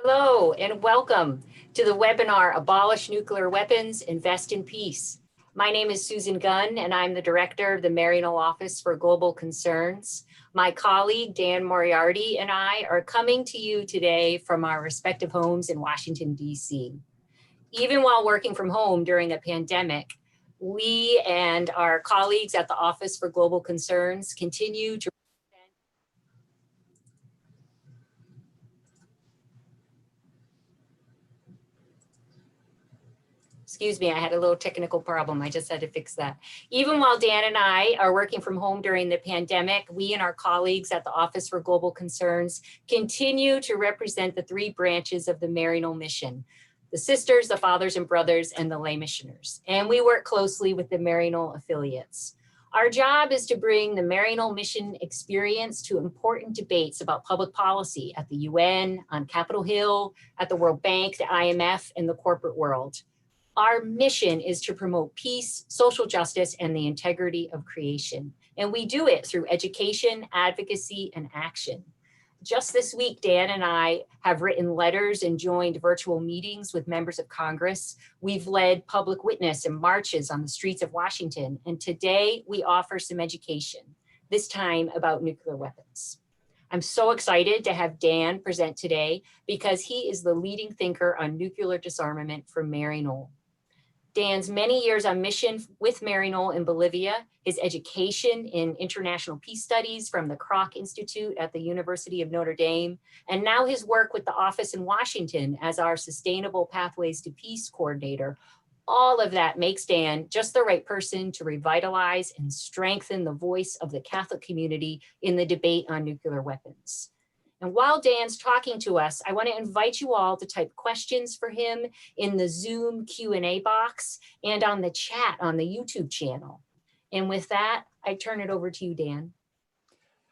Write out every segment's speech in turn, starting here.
Hello and welcome to the webinar, Abolish Nuclear Weapons, Invest in Peace. My name is Susan Gunn and I'm the director of the Maryknoll Office for Global Concerns. My colleague, Dan Moriarty, and I are coming to you today from our respective homes in Washington, D.C. Even while working from home during a pandemic, we and our colleagues at the Office for Global Concerns continue to Excuse me, I had a little technical problem. I just had to fix that. Even while Dan and I are working from home during the pandemic, we and our colleagues at the Office for Global Concerns continue to represent the three branches of the Maryknoll mission: the sisters, the fathers and brothers, and the lay missioners. And we work closely with the Maryknoll affiliates. Our job is to bring the Maryknoll mission experience to important debates about public policy at the UN, on Capitol Hill, at the World Bank, the IMF, and the corporate world. Our mission is to promote peace, social justice, and the integrity of creation. And we do it through education, advocacy, and action. Just this week, Dan and I have written letters and joined virtual meetings with members of Congress. We've led public witness and marches on the streets of Washington. And today we offer some education, this time about nuclear weapons. I'm so excited to have Dan present today because he is the leading thinker on nuclear disarmament for Maryknoll. Dan's many years on mission with Maryknoll in Bolivia, his education in international peace studies from the Kroc Institute at the University of Notre Dame, and now his work with the office in Washington as our Sustainable Pathways to Peace coordinator. All of that makes Dan just the right person to revitalize and strengthen the voice of the Catholic community in the debate on nuclear weapons. And while Dan's talking to us, I want to invite you all to type questions for him in the Zoom Q&A box and on the chat on the YouTube channel. And with that, I turn it over to you, Dan.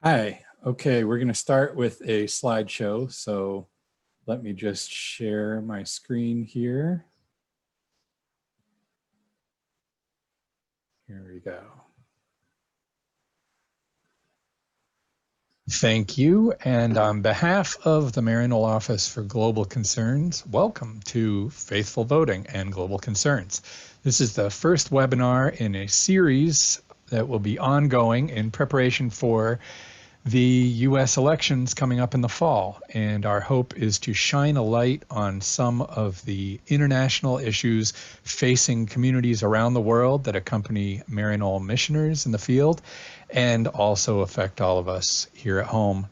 Hi. Okay, we're going to start with a slideshow. So let me just share my screen here. Here we go. Thank you. And on behalf of the Maryknoll Office for Global Concerns, welcome to Faithful Voting and Global Concerns. This is the first webinar in a series that will be ongoing in preparation for the US elections coming up in the fall. And our hope is to shine a light on some of the international issues facing communities around the world that accompany Maryknoll missioners in the field and also affect all of us here at home.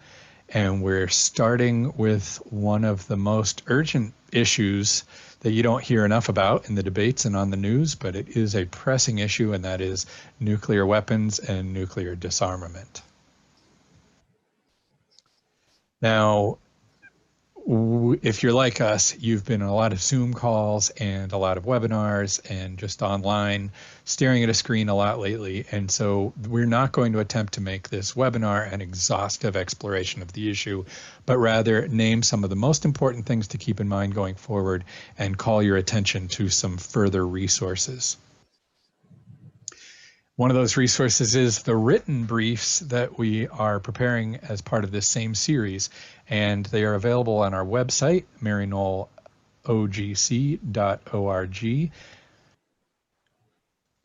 And we're starting with one of the most urgent issues that you don't hear enough about in the debates and on the news, but it is a pressing issue, and that is nuclear weapons and nuclear disarmament. Now, if you're like us, you've been in a lot of Zoom calls and a lot of webinars and just online staring at a screen a lot lately. And so we're not going to attempt to make this webinar an exhaustive exploration of the issue, but rather name some of the most important things to keep in mind going forward and call your attention to some further resources. One of those resources is the written briefs that we are preparing as part of this same series, and they are available on our website, maryknollogc.org.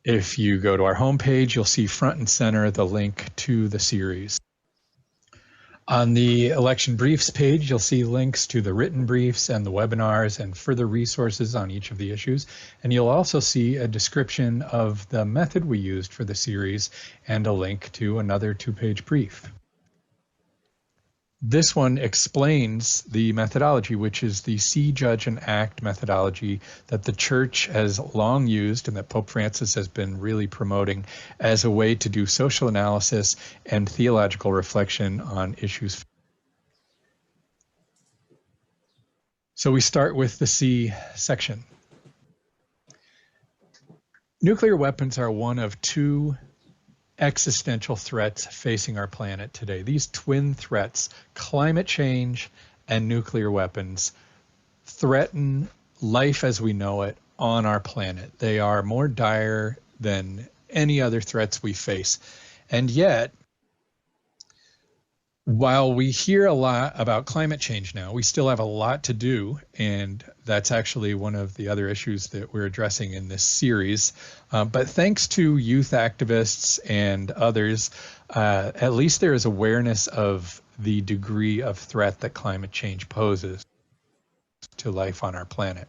If you go to our homepage, you'll see front and center the link to the series. On the election briefs page, you'll see links to the written briefs and the webinars and further resources on each of the issues. And you'll also see a description of the method we used for the series and a link to another 2-page brief. This one explains the methodology, which is the see, judge, and act methodology that the Church has long used and that Pope Francis has been really promoting as a way to do social analysis and theological reflection on issues. So we start with the see section. Nuclear weapons are one of two existential threats facing our planet today. These twin threats, climate change and nuclear weapons, threaten life as we know it on our planet. They are more dire than any other threats we face. And yet, While we hear a lot about climate change now, we still have a lot to do, and that's actually one of the other issues that we're addressing in this series. But thanks to youth activists and others, at least there is awareness of the degree of threat that climate change poses to life on our planet.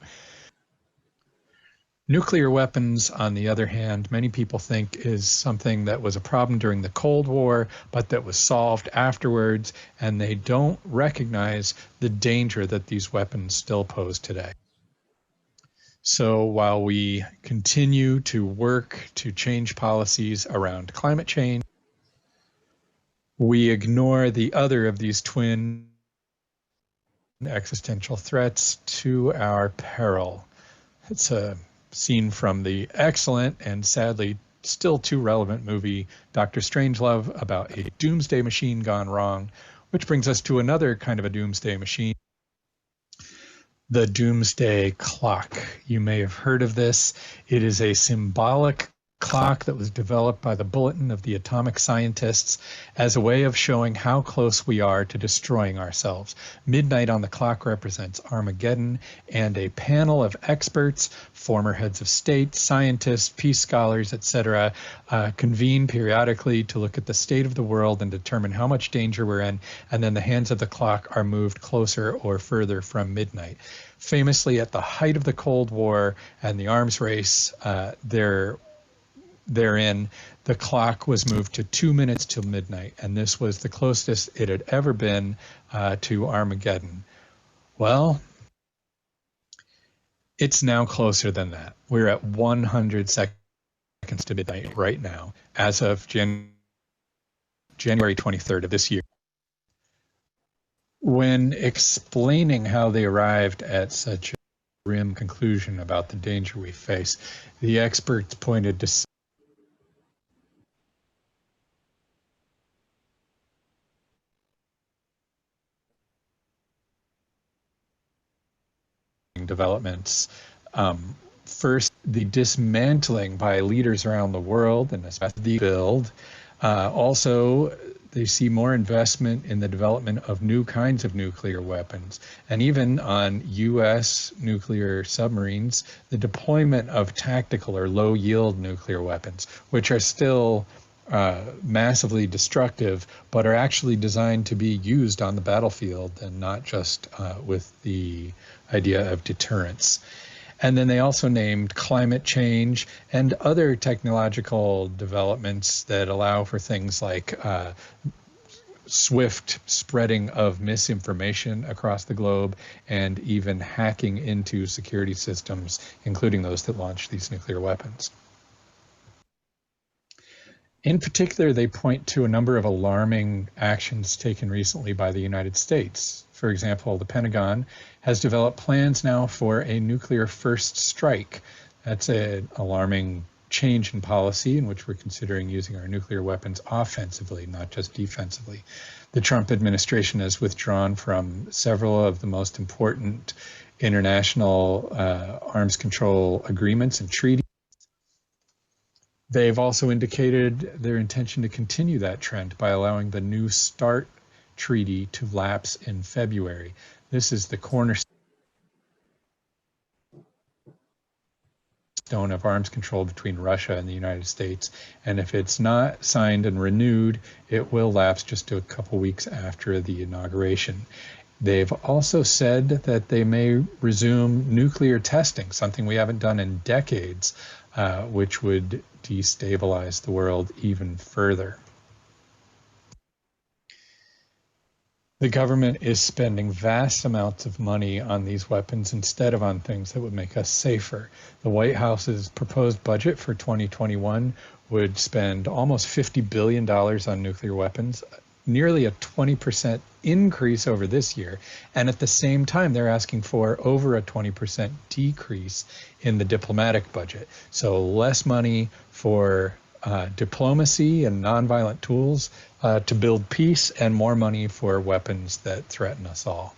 Nuclear weapons, on the other hand, many people think is something that was a problem during the Cold War, but that was solved afterwards, and they don't recognize the danger that these weapons still pose today. So while we continue to work to change policies around climate change, we ignore the other of these twin existential threats to our peril. It's a scene from the excellent and sadly still too relevant movie Dr. Strangelove about a doomsday machine gone wrong, which brings us to another kind of a doomsday machine, the Doomsday Clock. You may have heard of this. It is a symbolic clock that was developed by the Bulletin of the Atomic Scientists as a way of showing how close we are to destroying ourselves. Midnight on the clock represents Armageddon, and a panel of experts, former heads of state, scientists, peace scholars, etc., convene periodically to look at the state of the world and determine how much danger we're in, and then the hands of the clock are moved closer or further from midnight. Famously, at the height of the Cold War and the arms race, therein, the clock was moved to 2 minutes till midnight, and this was the closest it had ever been to Armageddon. Well, it's now closer than that. We're at 100 seconds to midnight right now, as of January 23rd of this year. When explaining how they arrived at such a grim conclusion about the danger we face, the experts pointed to developments. First, the dismantling by leaders around the world and especially the build. Also, they see more investment in the development of new kinds of nuclear weapons, and even on U.S. nuclear submarines, the deployment of tactical or low-yield nuclear weapons, which are still massively destructive, but are actually designed to be used on the battlefield and not just with the idea of deterrence. And then they also named climate change and other technological developments that allow for things like swift spreading of misinformation across the globe and even hacking into security systems, including those that launch these nuclear weapons. In particular, they point to a number of alarming actions taken recently by the United States. For example, the Pentagon has developed plans now for a nuclear first strike. That's an alarming change in policy in which we're considering using our nuclear weapons offensively, not just defensively. The Trump administration has withdrawn from several of the most important international arms control agreements and treaties. They've also indicated their intention to continue that trend by allowing the New START treaty to lapse in February. This is the cornerstone of arms control between Russia and the United States. And if it's not signed and renewed, it will lapse just a couple weeks after the inauguration. They've also said that they may resume nuclear testing, something we haven't done in decades, which would destabilize the world even further. The government is spending vast amounts of money on these weapons instead of on things that would make us safer. The White House's proposed budget for 2021 would spend almost $50 billion on nuclear weapons, nearly a 20% increase over this year. And at the same time, they're asking for over a 20% decrease in the diplomatic budget. So less money for diplomacy and nonviolent tools to build peace, and more money for weapons that threaten us all.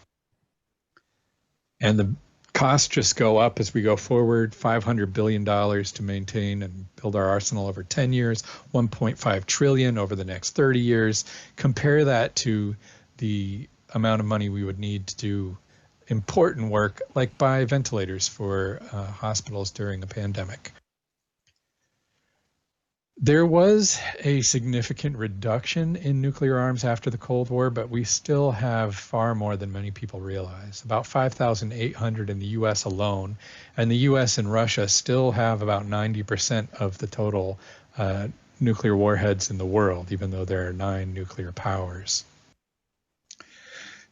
And the Costs just go up as we go forward. $500 billion to maintain and build our arsenal over 10 years, 1.5 trillion over the next 30 years. Compare that to the amount of money we would need to do important work like buy ventilators for hospitals during a pandemic. There was a significant reduction in nuclear arms after the Cold War, but we still have far more than many people realize. About 5,800 in the US alone, and the US and Russia still have about 90% of the total nuclear warheads in the world, even though there are 9 nuclear powers.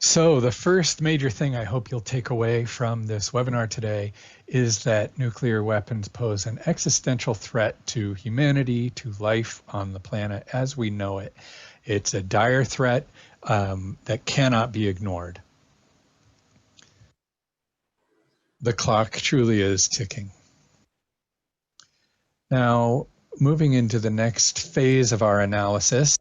So the first major thing I hope you'll take away from this webinar today is that nuclear weapons pose an existential threat to humanity, to life on the planet as we know it. It's a dire threat that cannot be ignored. The clock truly is ticking. Now, moving into the next phase of our analysis,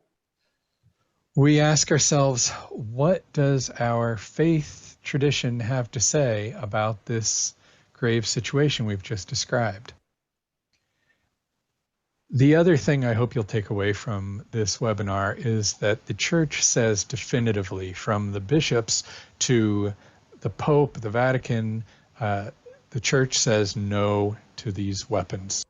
we ask ourselves, what does our faith tradition have to say about this grave situation we've just described? The other thing I hope you'll take away from this webinar is that the church says definitively, from the bishops to the Pope, the Vatican, the church says no to these weapons.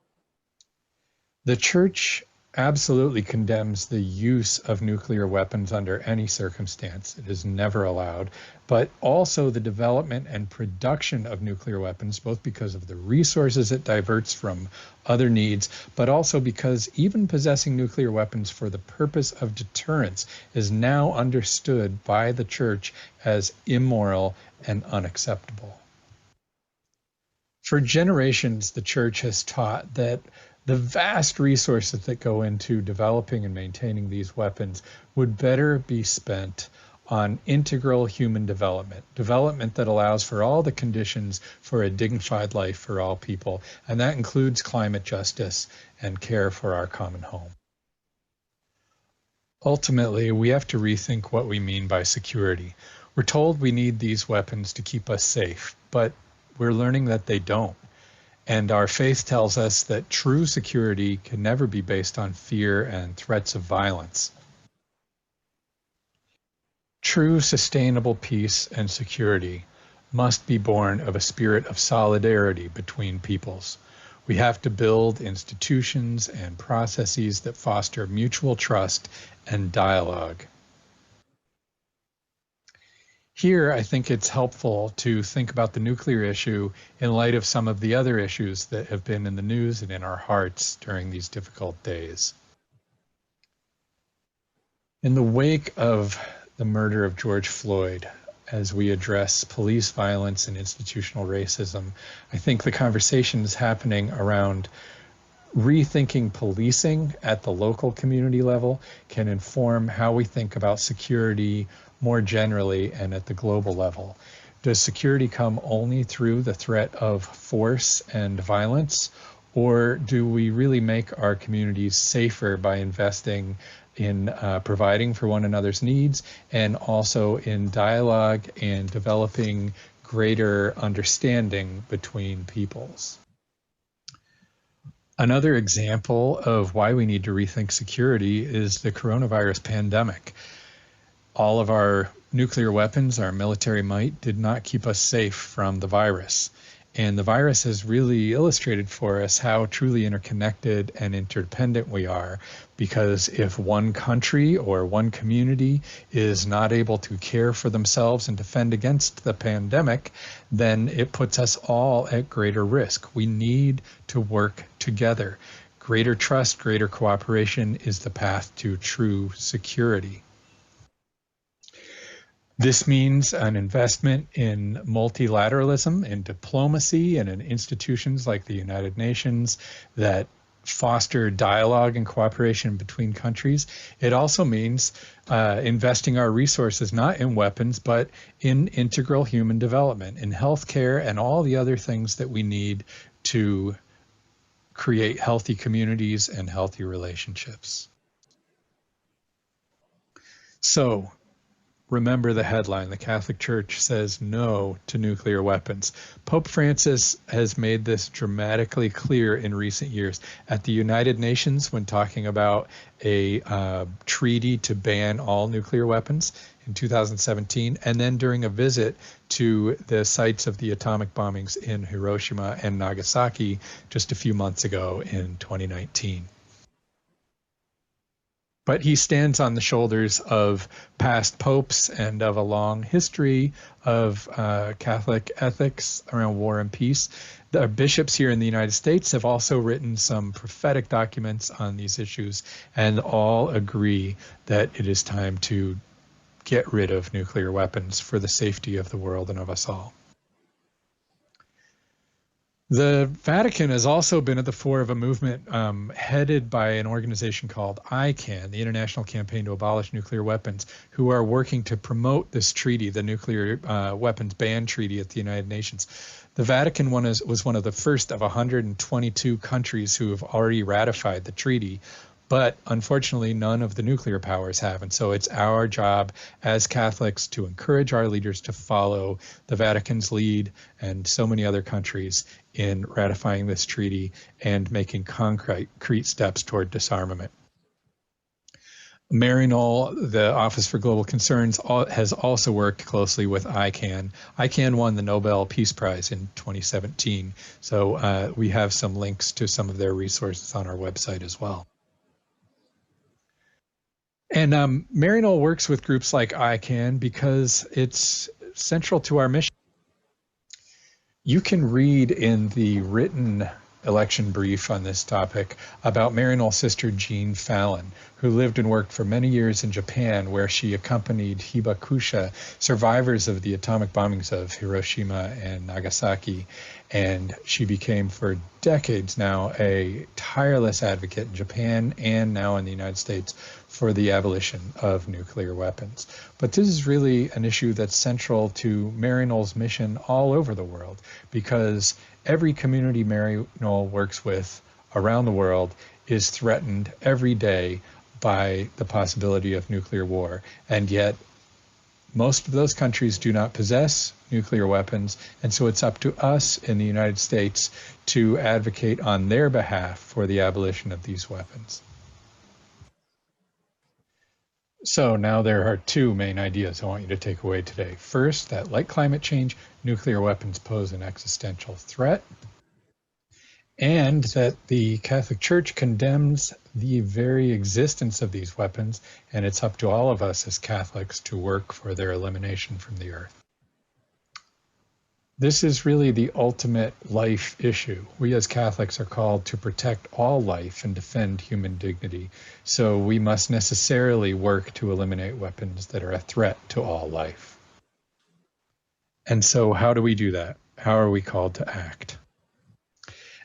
The church absolutely condemns the use of nuclear weapons under any circumstance. It is never allowed, but also the development and production of nuclear weapons, both because of the resources it diverts from other needs, but also because even possessing nuclear weapons for the purpose of deterrence is now understood by the church as immoral and unacceptable. For generations, the church has taught that the vast resources that go into developing and maintaining these weapons would better be spent on integral human development, development that allows for all the conditions for a dignified life for all people, and that includes climate justice and care for our common home. Ultimately, we have to rethink what we mean by security. We're told we need these weapons to keep us safe, but we're learning that they don't. And our faith tells us that true security can never be based on fear and threats of violence. True sustainable peace and security must be born of a spirit of solidarity between peoples. We have to build institutions and processes that foster mutual trust and dialogue. Here, I think it's helpful to think about the nuclear issue in light of some of the other issues that have been in the news and in our hearts during these difficult days. In the wake of the murder of George Floyd, as we address police violence and institutional racism, I think the conversation is happening around rethinking policing at the local community level can inform how we think about security more generally and at the global level. Does security come only through the threat of force and violence, or do we really make our communities safer by investing in providing for one another's needs and also in dialogue and developing greater understanding between peoples? Another example of why we need to rethink security is the coronavirus pandemic. All of our nuclear weapons, our military might, did not keep us safe from the virus. And the virus has really illustrated for us how truly interconnected and interdependent we are, because if one country or one community is not able to care for themselves and defend against the pandemic, then it puts us all at greater risk. We need to work together. Greater trust, greater cooperation is the path to true security. This means an investment in multilateralism, in diplomacy, and in institutions like the United Nations that foster dialogue and cooperation between countries. It also means investing our resources not in weapons, but in integral human development, in healthcare, and all the other things that we need to create healthy communities and healthy relationships. So, remember the headline. The Catholic Church says no to nuclear weapons. Pope Francis has made this dramatically clear in recent years. At the United Nations, when talking about a treaty to ban all nuclear weapons in 2017, and then during a visit to the sites of the atomic bombings in Hiroshima and Nagasaki just a few months ago in 2019. But he stands on the shoulders of past popes and of a long history of Catholic ethics around war and peace. The bishops here in the United States have also written some prophetic documents on these issues, and all agree that it is time to get rid of nuclear weapons for the safety of the world and of us all. The Vatican has also been at the fore of a movement headed by an organization called ICAN, the International Campaign to Abolish Nuclear Weapons, who are working to promote this treaty, the Nuclear Weapons Ban Treaty at the United Nations. The Vatican was one of the first of 122 countries who have already ratified the treaty, but unfortunately none of the nuclear powers have. And so it's our job as Catholics to encourage our leaders to follow the Vatican's lead and so many other countries in ratifying this treaty and making concrete steps toward disarmament. Maryknoll, the Office for Global Concerns, has also worked closely with ICAN. ICAN won the Nobel Peace Prize in 2017, so we have some links to some of their resources on our website as well. And Maryknoll works with groups like ICAN because it's central to our mission. You can read in the written election brief on this topic about Maryknoll's sister Jean Fallon, who lived and worked for many years in Japan, where she accompanied hibakusha, survivors of the atomic bombings of Hiroshima and Nagasaki. And she became for decades now a tireless advocate in Japan and now in the United States for the abolition of nuclear weapons. But this is really an issue that's central to Maryknoll's mission all over the world, because every community Maryknoll works with around the world is threatened every day by the possibility of nuclear war. And yet most of those countries do not possess nuclear weapons, and so it's up to us in the United States to advocate on their behalf for the abolition of these weapons. So now there are two main ideas I want you to take away today. First, that like climate change, nuclear weapons pose an existential threat, and that the Catholic Church condemns the very existence of these weapons, and it's up to all of us as Catholics to work for their elimination from the earth. This is really the ultimate life issue. We as Catholics are called to protect all life and defend human dignity, so we must necessarily work to eliminate weapons that are a threat to all life. And so how do we do that? How are we called to act?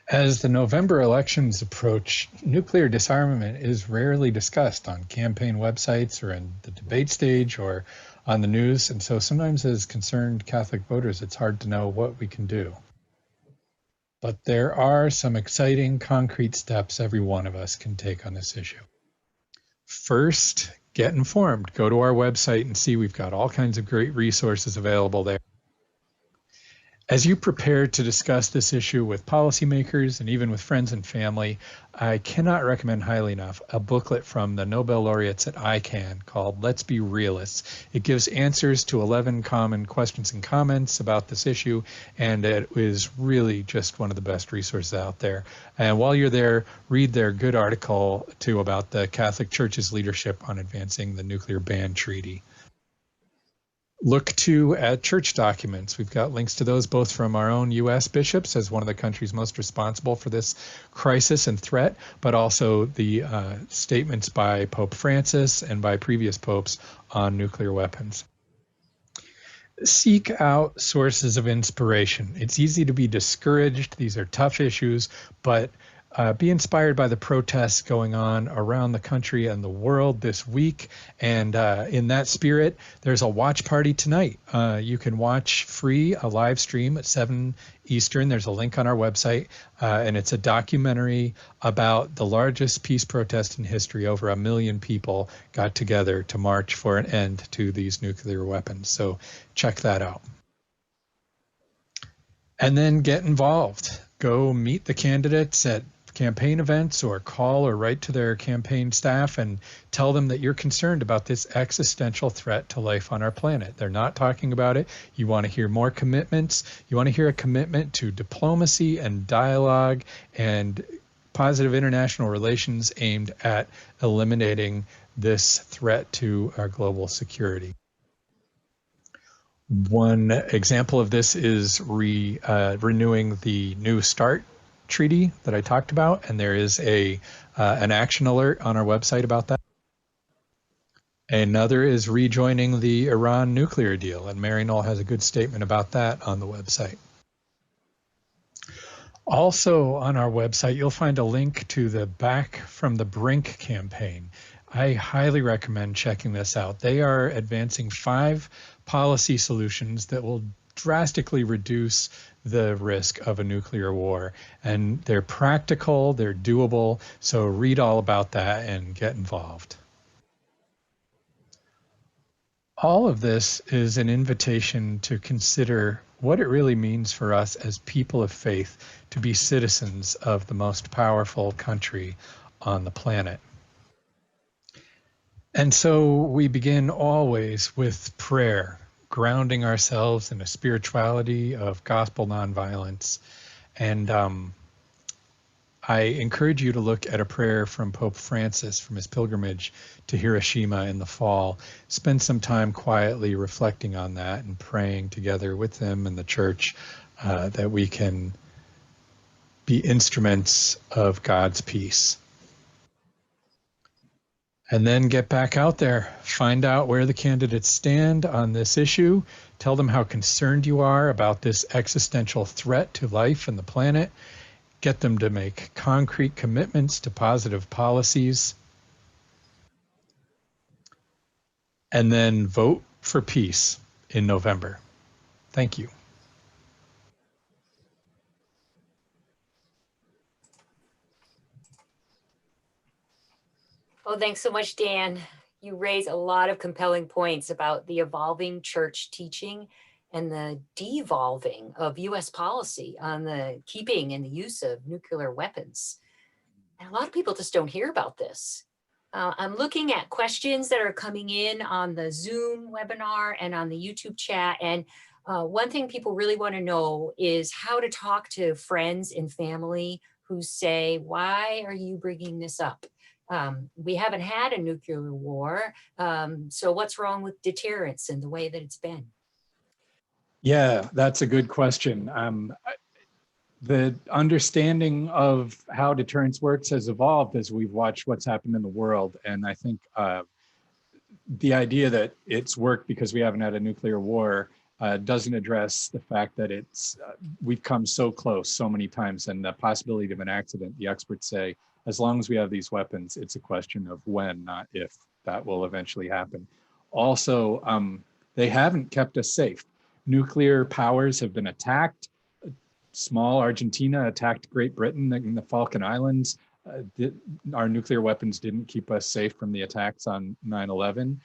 As the November elections approach, nuclear disarmament is rarely discussed on campaign websites or in the debate stage or on the news, and so sometimes as concerned Catholic voters, it's hard to know what we can do. But there are some exciting concrete steps every one of us can take on this issue. First, get informed. Go to our website and see we've got all kinds of great resources available there. As you prepare to discuss this issue with policymakers and even with friends and family, I cannot recommend highly enough a booklet from the Nobel laureates at ICAN called Let's Be Realists. It gives answers to 11 common questions and comments about this issue, and it is really just one of the best resources out there. And while you're there, read their good article too about the Catholic Church's leadership on advancing the nuclear ban treaty. Look too at church documents. We've got links to those both from our own U.S. bishops as one of the countries most responsible for this crisis and threat, but also the statements by Pope Francis and by previous popes on nuclear weapons. Seek out sources of inspiration. It's easy to be discouraged. These are tough issues, but be inspired by the protests going on around the country and the world this week. And in that spirit, there's a watch party tonight. You can watch free a live stream at 7 Eastern. There's a link on our website, and it's a documentary about the largest peace protest in history. Over 1 million people got together to march for an end to these nuclear weapons. So check that out. And then get involved. Go meet the candidates at campaign events, or call or write to their campaign staff and tell them that you're concerned about this existential threat to life on our planet. They're not talking about it. You want to hear more commitments. You want to hear a commitment to diplomacy and dialogue and positive international relations aimed at eliminating this threat to our global security. One example of this is renewing the New START treaty that I talked about, and there is an action alert on our website about that. Another is rejoining the Iran nuclear deal, and Maryknoll has a good statement about that on the website. Also on our website, you'll find a link to the Back from the Brink campaign. I highly recommend checking this out. They are advancing 5 policy solutions that will drastically reduce the risk of a nuclear war. And they're practical, they're doable, so read all about that and get involved. All of this is an invitation to consider what it really means for us as people of faith to be citizens of the most powerful country on the planet. And so we begin always with prayer, grounding ourselves in a spirituality of gospel nonviolence. And I encourage you to look at a prayer from Pope Francis from his pilgrimage to Hiroshima in the fall. Spend some time quietly reflecting on that and praying together with him and the church that we can be instruments of God's peace. And then get back out there, find out where the candidates stand on this issue, tell them how concerned you are about this existential threat to life and the planet, get them to make concrete commitments to positive policies, and then vote for peace in November. Thank you. Oh, thanks so much, Dan. You raise a lot of compelling points about the evolving church teaching and the devolving of US policy on the keeping and the use of nuclear weapons. And a lot of people just don't hear about this. I'm looking at questions that are coming in on the Zoom webinar and on the YouTube chat. And one thing people really want to know is how to talk to friends and family who say, why are you bringing this up? We haven't had a nuclear war. So what's wrong with deterrence and the way that it's been? Yeah, that's a good question. The understanding of how deterrence works has evolved as we've watched what's happened in the world. And I think the idea that it's worked because we haven't had a nuclear war doesn't address the fact that we've come so close so many times, and the possibility of an accident. The experts say, as long as we have these weapons, it's a question of when, not if, that will eventually happen. Also, they haven't kept us safe. Nuclear powers have been attacked. Small Argentina attacked Great Britain in the Falkland Islands. Our nuclear weapons didn't keep us safe from the attacks on 9/11.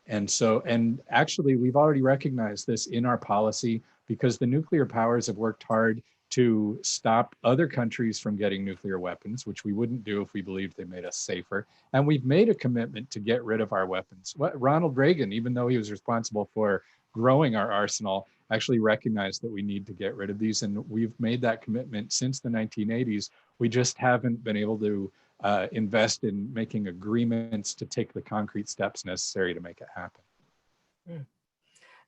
And actually, we've already recognized this in our policy because the nuclear powers have worked hard to stop other countries from getting nuclear weapons, which we wouldn't do if we believed they made us safer. And we've made a commitment to get rid of our weapons. Ronald Reagan, even though he was responsible for growing our arsenal, actually recognized that we need to get rid of these. And we've made that commitment since the 1980s. We just haven't been able to invest in making agreements to take the concrete steps necessary to make it happen.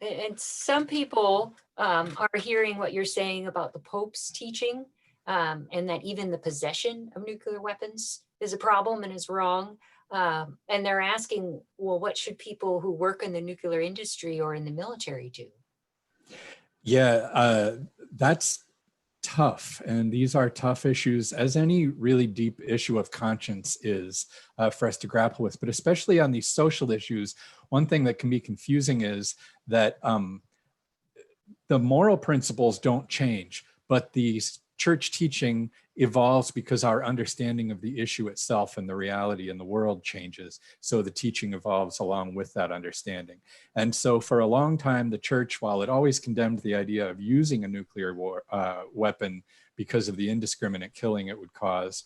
And some people are hearing what you're saying about the Pope's teaching, and that even the possession of nuclear weapons is a problem and is wrong. And they're asking, well, what should people who work in the nuclear industry or in the military do? Yeah, that's tough, and these are tough issues, as any really deep issue of conscience is for us to grapple with. But especially on these social issues, one thing that can be confusing is that the moral principles don't change, but the church teaching evolves because our understanding of the issue itself and the reality in the world changes. So the teaching evolves along with that understanding. And so for a long time, the church, while it always condemned the idea of using a nuclear weapon because of the indiscriminate killing it would cause,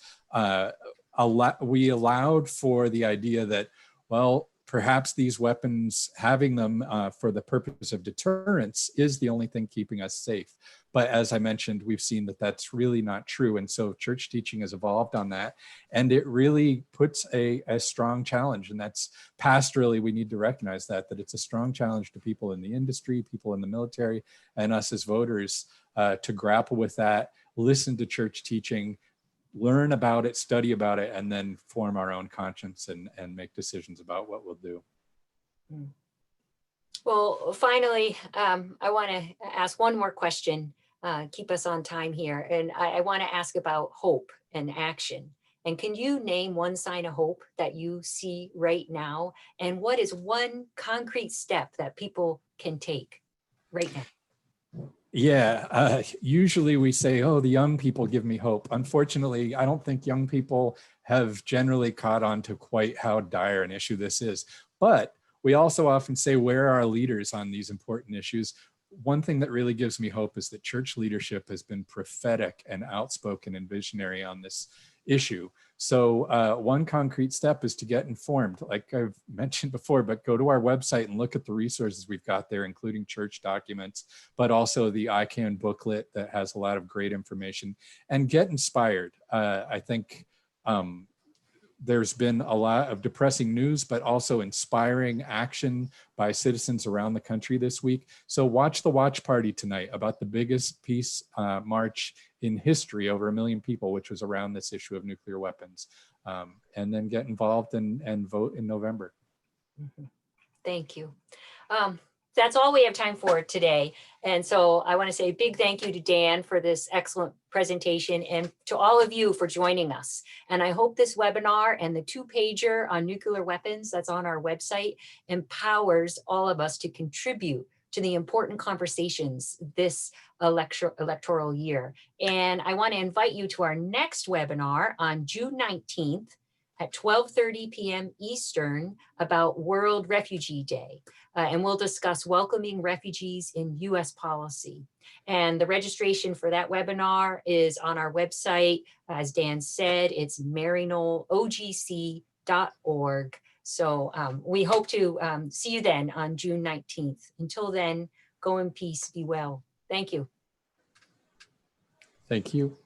we allowed for the idea that, well, perhaps these weapons, having them for the purpose of deterrence, is the only thing keeping us safe. But as I mentioned, we've seen that that's really not true. And so church teaching has evolved on that. And it really puts a strong challenge. And that's pastorally, we need to recognize that it's a strong challenge to people in the industry, people in the military, and us as voters to grapple with that, listen to church teaching, learn about it, study about it, and then form our own conscience and make decisions about what we'll do. Well, finally, I want to ask one more question, keep us on time here. And I want to ask about hope and action. And can you name one sign of hope that you see right now? And what is one concrete step that people can take right now? Yeah, usually we say, oh, the young people give me hope. Unfortunately, I don't think young people have generally caught on to quite how dire an issue this is. But we also often say, where are our leaders on these important issues? One thing that really gives me hope is that church leadership has been prophetic and outspoken and visionary on this issue. So one concrete step is to get informed, like I've mentioned before, but go to our website and look at the resources we've got there, including church documents, but also the ICANN booklet that has a lot of great information, and get inspired. I think there's been a lot of depressing news, but also inspiring action by citizens around the country this week. So watch the watch party tonight about the biggest peace march in history, over 1 million people, which was around this issue of nuclear weapons. And then get involved and vote in November. Thank you. That's all we have time for today. And so I want to say a big thank you to Dan for this excellent presentation, and to all of you for joining us. And I hope this webinar and the 2-pager on nuclear weapons that's on our website empowers all of us to contribute to the important conversations this electoral year. And I want to invite you to our next webinar on June 19th at 12:30 p.m. Eastern about World Refugee Day. And we'll discuss welcoming refugees in U.S. policy. And the registration for that webinar is on our website. As Dan said, it's maryknollogc.org. So we hope to see you then on June 19th. Until then, go in peace, be well. Thank you. Thank you.